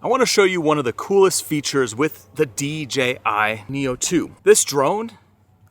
I want to show you one of the coolest features with the DJI Neo 2. This drone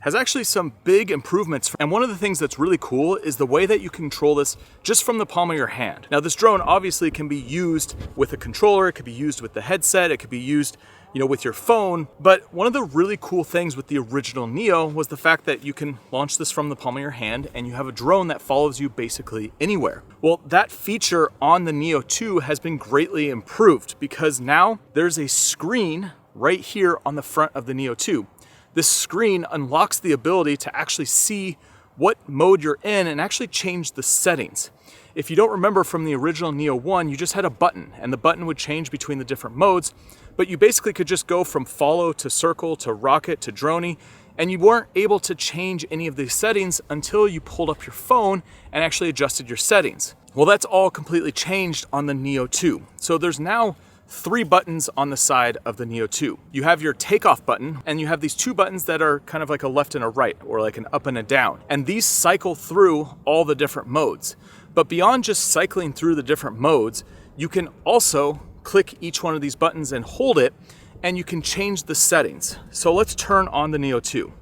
has actually some big improvements, and one of the things that's really cool is the way that you control this just from the palm of your hand. Now this drone obviously can be used with a controller, it could be used with the headset, it could be used with your phone, but one of the really cool things with the original Neo was the fact that you can launch this from the palm of your hand and you have a drone that follows you basically anywhere. Well, that feature on the Neo 2 has been greatly improved because now there's a screen right here on the front of the Neo 2. This screen unlocks the ability to actually see what mode you're in and actually change the settings. If you don't remember from the original Neo 1, you just had a button and the button would change between the different modes, but you basically could just go from follow to circle to rocket to droney, and you weren't able to change any of these settings until you pulled up your phone and actually adjusted your settings. Well, that's all completely changed on the Neo 2. So there's now 3 buttons on the side of the Neo 2. You have your takeoff button, and you have these 2 buttons that are kind of like a left and a right, or like an up and a down. And these cycle through all the different modes. But beyond just cycling through the different modes, you can also click each one of these buttons and hold it, and you can change the settings. So let's turn on the Neo 2,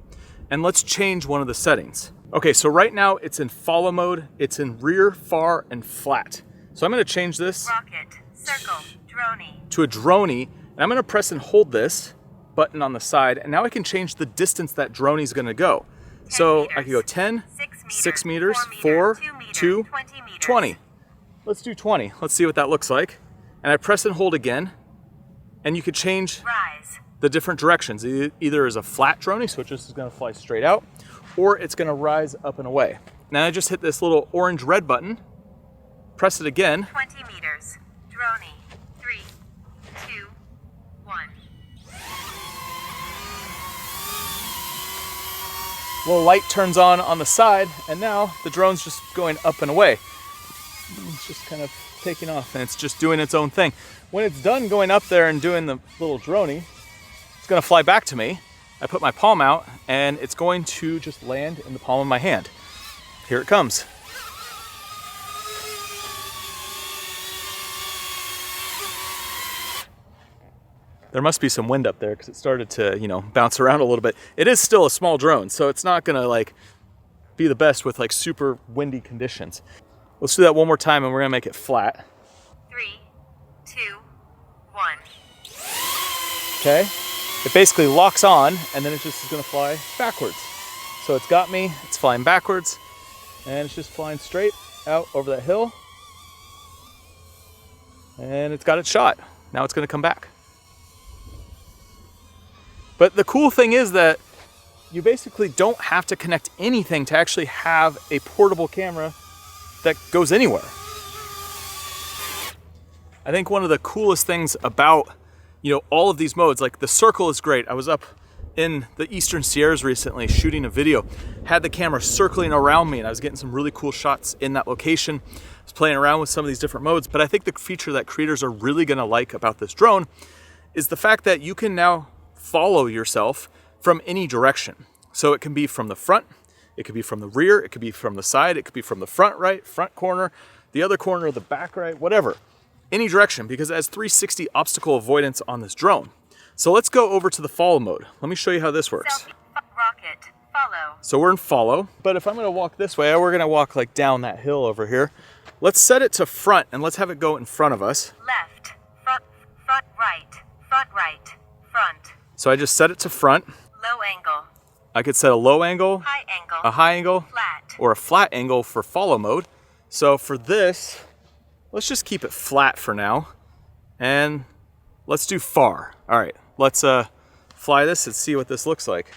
and let's change one of the settings. Okay, so right now it's in follow mode, it's in rear, far, and flat. So I'm gonna change this rocket, circle, droney, to a droney, and I'm gonna press and hold this button on the side, and now I can change the distance that droney is gonna go. So I can go 10, 6 meters, 4, 2, 20. Let's do 20. Let's see what that looks like. And I press and hold again, and you could change the different directions. Either as a flat droney, so it just is gonna fly straight out, or it's gonna rise up and away. Now I just hit this little orange-red button, press it again. 20 meters, droney, 3, 2, 1. Little light turns on the side, and now the drone's just going up and away. It's just kind of taking off, and it's just doing its own thing. When it's done going up there and doing the little droney, it's gonna fly back to me. I put my palm out, and it's going to just land in the palm of my hand. Here it comes. There must be some wind up there because it started to, bounce around a little bit. It is still a small drone, so it's not gonna be the best with super windy conditions. Let's do that one more time, and we're gonna make it flat. 3, 2, 1. Okay, it basically locks on, and then it just is gonna fly backwards. So it's got me, it's flying backwards, and it's just flying straight out over that hill. And it's got its shot. Now it's gonna come back. But the cool thing is that you basically don't have to connect anything to actually have a portable camera that goes anywhere. I think one of the coolest things about, all of these modes, like the circle is great. I was up in the Eastern Sierras recently shooting a video, had the camera circling around me, and I was getting some really cool shots in that location. I was playing around with some of these different modes, but I think the feature that creators are really gonna like about this drone is the fact that you can now follow yourself from any direction. So it can be from the front, it could be from the rear, it could be from the side, it could be from the front right, front corner, the other corner, the back right, whatever. Any direction, because it has 360 obstacle avoidance on this drone. So let's go over to the follow mode. Let me show you how this works. Rocket, follow. So we're in follow, but if I'm gonna walk this way, we're gonna walk down that hill over here. Let's set it to front, and let's have it go in front of us. Left, front right, front. So I just set it to front. Low angle. I could set a low angle, High angle. a high angle, Flat. or a flat angle for follow mode. So for this, let's just keep it flat for now. And let's do far. All right, let's fly this and see what this looks like.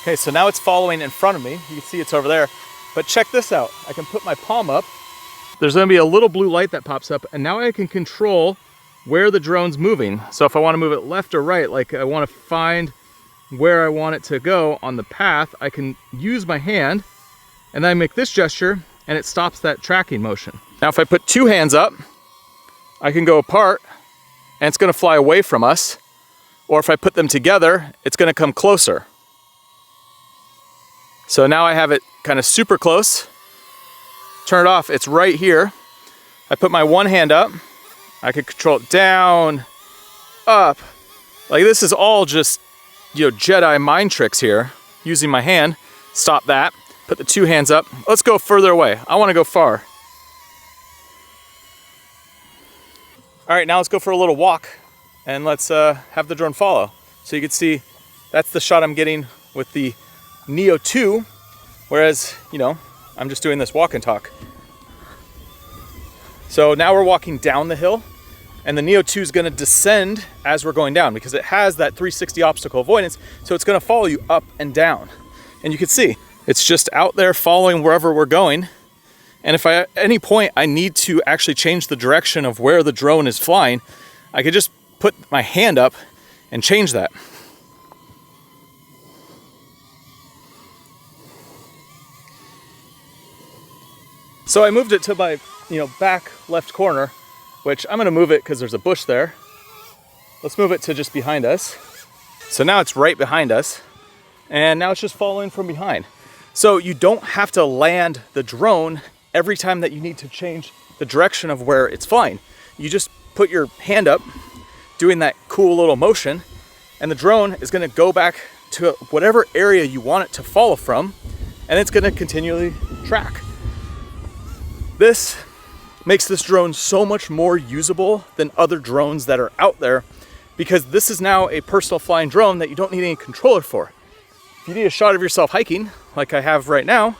Okay, so now it's following in front of me. You can see it's over there. But check this out. I can put my palm up. There's gonna be a little blue light that pops up, and now I can control where the drone's moving. So if I wanna move it left or right, like I wanna find where I want it to go on the path, I can use my hand, and then I make this gesture, and it stops that tracking motion. Now if I put 2 hands up, I can go apart, and it's gonna fly away from us. Or if I put them together, it's gonna come closer. So now I have it kind of super close. Turn it off, it's right here. I I put my one hand up, I can control it down, up. Like this is all just, Jedi mind tricks here. Using my hand, stop that, put the two hands up. Let's go further away. I want to go far. All right, now let's go for a little walk and let's have the drone follow. So you can see that's the shot I'm getting with the Neo 2, whereas, I'm just doing this walk and talk. So now we're walking down the hill and the Neo 2 is gonna descend as we're going down because it has that 360 obstacle avoidance, so it's gonna follow you up and down. And you can see, it's just out there following wherever we're going. And if at any point I need to actually change the direction of where the drone is flying, I could just put my hand up and change that. So I moved it to my, back left corner, which I'm gonna move it because there's a bush there. Let's move it to just behind us. So now it's right behind us, and now it's just following from behind. So you don't have to land the drone every time that you need to change the direction of where it's flying. You just put your hand up, doing that cool little motion, and the drone is gonna go back to whatever area you want it to follow from, and it's gonna continually track. This makes this drone so much more usable than other drones that are out there, because this is now a personal flying drone that you don't need any controller for. If you need a shot of yourself hiking, like I have right now,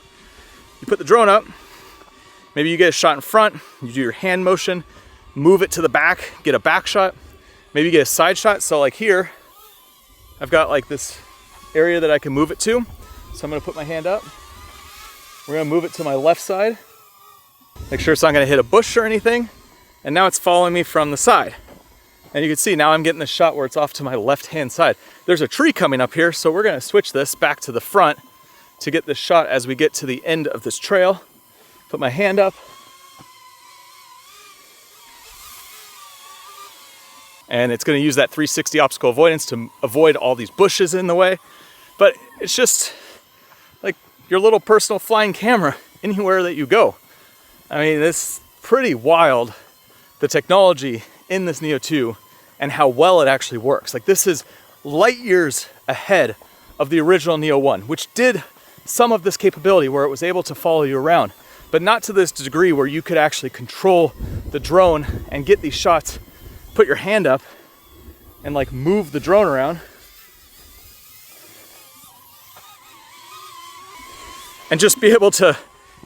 you put the drone up, maybe you get a shot in front, you do your hand motion, move it to the back, get a back shot, maybe you get a side shot. So like here, I've got like this area that I can move it to. So I'm gonna put my hand up. We're gonna move it to my left side. Make sure it's not gonna hit a bush or anything. And now it's following me from the side. And you can see now I'm getting the shot where it's off to my left-hand side. There's a tree coming up here, so we're gonna switch this back to the front to get this shot as we get to the end of this trail. Put my hand up. And it's gonna use that 360 obstacle avoidance to avoid all these bushes in the way. But it's just like your little personal flying camera anywhere that you go. I mean, it's pretty wild, the technology in this Neo 2 and how well it actually works. Like this is light years ahead of the original Neo 1, which did some of this capability where it was able to follow you around, but not to this degree where you could actually control the drone and get these shots, put your hand up and like move the drone around. And just be able to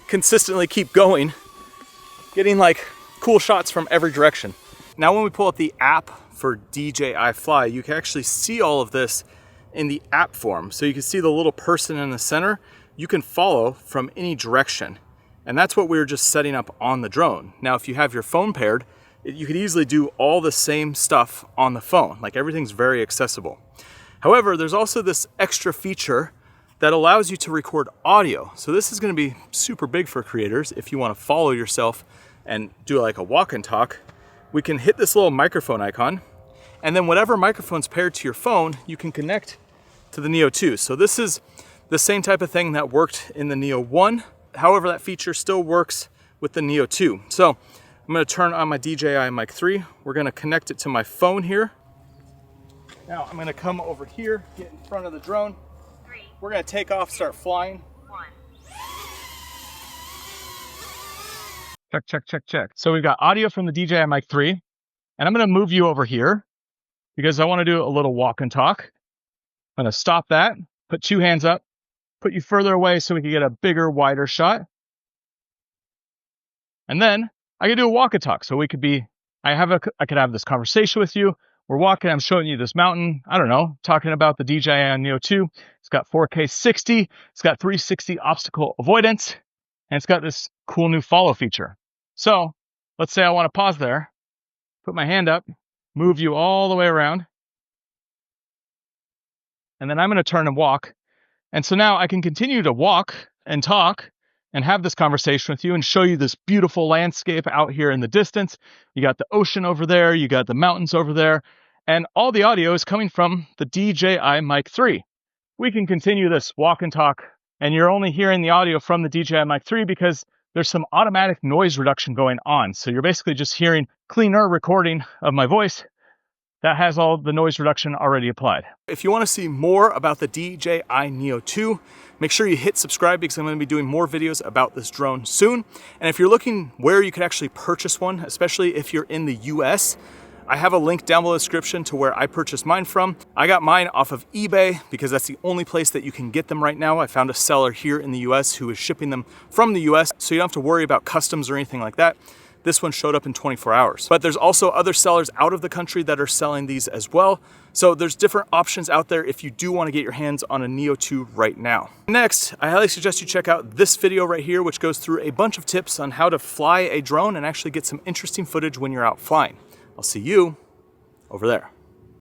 consistently keep going, getting like cool shots from every direction. Now when we pull up the app for DJI Fly, you can actually see all of this in the app form. So you can see the little person in the center, you can follow from any direction. And that's what we were just setting up on the drone. Now, if you have your phone paired, you could easily do all the same stuff on the phone. Like everything's very accessible. However, there's also this extra feature that allows you to record audio. So this is gonna be super big for creators. If you wanna follow yourself and do like a walk and talk, we can hit this little microphone icon, and then whatever microphone's paired to your phone, you can connect to the Neo 2. So this is the same type of thing that worked in the Neo 1. However, that feature still works with the Neo 2. So I'm gonna turn on my DJI Mic 3. We're gonna connect it to my phone here. Now I'm gonna come over here, get in front of the drone. We're gonna take off, start flying. 1. Check, check, check, check. So we've got audio from the DJI Mic 3, and I'm gonna move you over here because I wanna do a little walk and talk. I'm gonna stop that, put two hands up, put you further away so we can get a bigger, wider shot. And then I can do a walk and talk. So we could be, I could have this conversation with you. We're walking, I'm showing you this mountain, I don't know, talking about the DJI Neo 2. It's got 4K 60, it's got 360 obstacle avoidance, and it's got this cool new follow feature. So let's say I want to pause there, put my hand up, move you all the way around, and then I'm going to turn and walk. And so now I can continue to walk and talk and have this conversation with you and show you this beautiful landscape out here in the distance. You got the ocean over there, you got the mountains over there, and all the audio is coming from the DJI Mic 3. We can continue this walk and talk, and you're only hearing the audio from the DJI Mic 3 because there's some automatic noise reduction going on. So you're basically just hearing cleaner recording of my voice that has all the noise reduction already applied. If you want to see more about the DJI Neo 2, make sure you hit subscribe because I'm going to be doing more videos about this drone soon. And if you're looking where you could actually purchase one, especially if you're in the US, I have a link down below the description to where I purchased mine from. I got mine off of eBay because that's the only place that you can get them right now. I found a seller here in the US who is shipping them from the US, so you don't have to worry about customs or anything like that. This one showed up in 24 hours. But there's also other sellers out of the country that are selling these as well. So there's different options out there if you do want to get your hands on a Neo 2 right now. Next, I highly suggest you check out this video right here, which goes through a bunch of tips on how to fly a drone and actually get some interesting footage when you're out flying. I'll see you over there.